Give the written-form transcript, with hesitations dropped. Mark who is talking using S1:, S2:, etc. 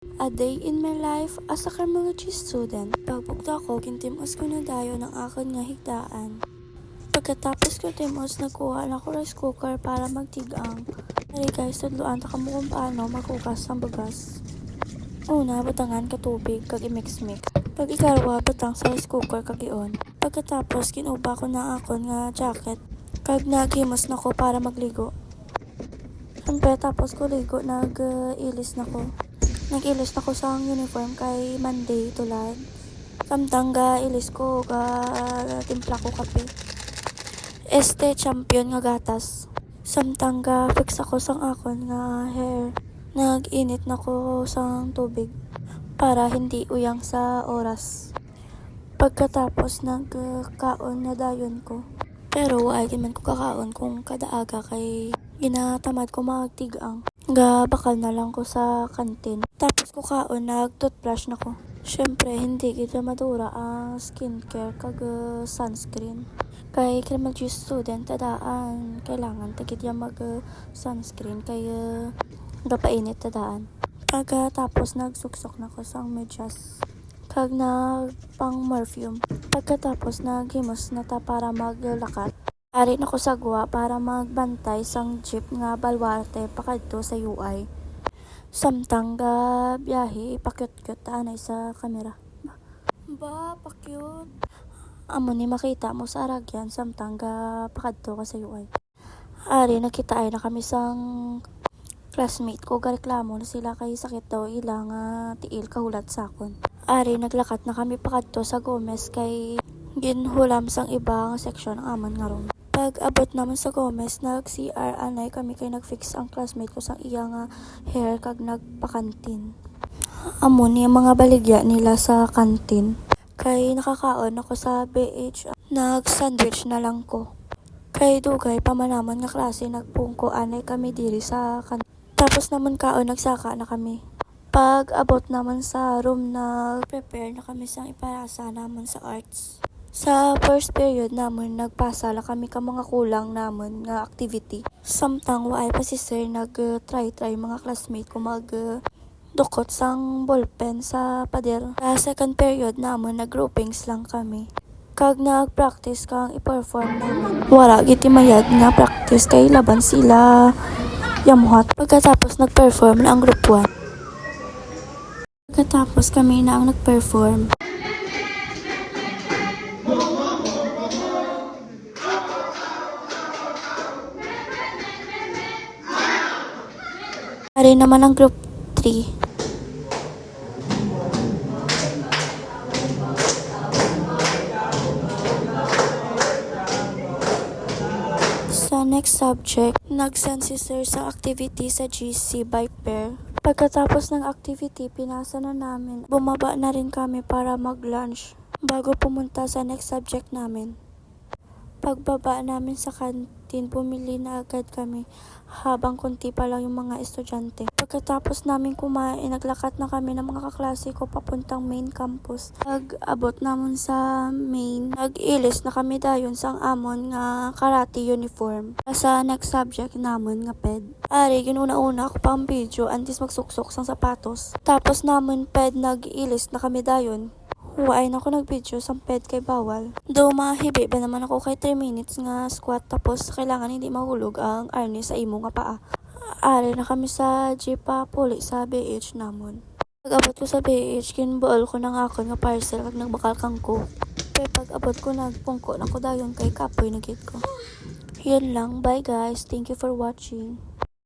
S1: A day in my life as a criminology student. Pagbukta ko, kintimos ko na dayo ng akon nga higdaan. Pagkatapos ko timos, nagkuha na ko rice cooker para magtigang. Dari guys, tudloan ta kamo kung paano magkukas ang bagas. Una, batangan ka tubig, kag i-mix-mix. Pag ikarwa, batang sa rice cooker kag ion. Pagkatapos, kinuba ko na akon nga jacket. Kag naghimos na ko para magligo. Siyempre, tapos ko ligo, nag-ilis na ko. Nag-ilis na ko sa uniform kay Monday tulad. Samtang ilis ko, timpla ko kape. Champion nga gatas. Samtang fix ako sang akon nga hair. Nag-init na ko sang tubig para hindi uyang sa oras. Pagkatapos nagkaon na dayon ko. Pero ay man ko kakaon kung kadaaga kay ginatamad ko magtigang. Bakal na lang ko sa kantin. Tapos ko kaon, nag-toothbrush na ko. Syempre, hindi kita madura ang skincare kag sunscreen. Kay criminology student, tadaan, kailangan tagit yung mag-sunscreen. Kay gapainit tadaan. Pagkatapos, nagsuksok na ko sa medyas. Kag pang perfume. Pagkatapos, naghimos na ta para maglakat. Ari na ko sagwa para magbantay sang jeep nga balwarte pakadto sa UI. Samtang biyahe ipakyut-kyut anay sa kamera. Ba, pakyut. Amo ni makita mo sa aragyan samtang pakadto ka sa UI. Ari nakita ay na kami sang classmate ko, gareklamo na sila kay sakit daw ilang tiil kahulat sakon. Ari naglakat na kami pakadto sa Gomez kay ginhulam sang ibang section ang amon nga room. Pag abot naman sa Gomez, nag-CR anay kami kay nag-fix ang classmate ko sa iyang hair kag nagpakantin. Amo ni mga baligya nila sa kantin. Kay nakakaon ako sa BH, nag-sandwich na lang ko. Kay dugay pamanaman nga klase nagpungko anay kami diri sa kantin. Tapos naman kaon nagsaka na kami. Pag abot naman sa room, nag-prepare na kami sang iparasa naman sa arts. Sa first period namon nagpasa la kami ka mga kulang namon nga activity. Samtang waay pa si sir nag-try mga classmate ko dukot sang ballpen sa pader. Sa second period namon nag-groupings lang kami. Kag nag-practice kang i-perform naman. Wala giti mayad nga practice kay laban sila yamuhat. Pagkatapos nag-perform na ang group 1. Pagkatapos kami na ang nag-perform. Ari naman ang group 3. Sa next subject, nag-send si sir sa activity sa GC by pair. Pagkatapos ng activity, pinasa na namin. Bumaba na rin kami para mag-lunch bago pumunta sa next subject namin. Pagbaba namin sa kantin, bumili na agad kami habang konti pa lang yung mga estudyante. Pagkatapos namin kumain, naglakat na kami ng mga kaklase ko papuntang main campus. Pag-abot namin sa main, nag-ilis na kami dayon sang amon nga karate uniform. Sa next subject namin nga ped. Ari, ginuna-una ako pang video antes magsuksok sang sapatos. Tapos namin ped, nag-ilis na kami dayon. Huwain ako nag-video sa ped kay bawal. Though mahibi ba naman ako kay 3 minutes nga squat tapos kailangan hindi mahulog ang arne sa imo nga paa. Ari na kami sa jeep puli sa BH namon. Pag-abot ko sa BH, kinbuol ko ng ako nga parcel kag nagbakal kang coke. Pero pag-abot ko nagpungko na ko dayon kay kapoy na gid ko. Yun lang, bye guys, thank you for watching.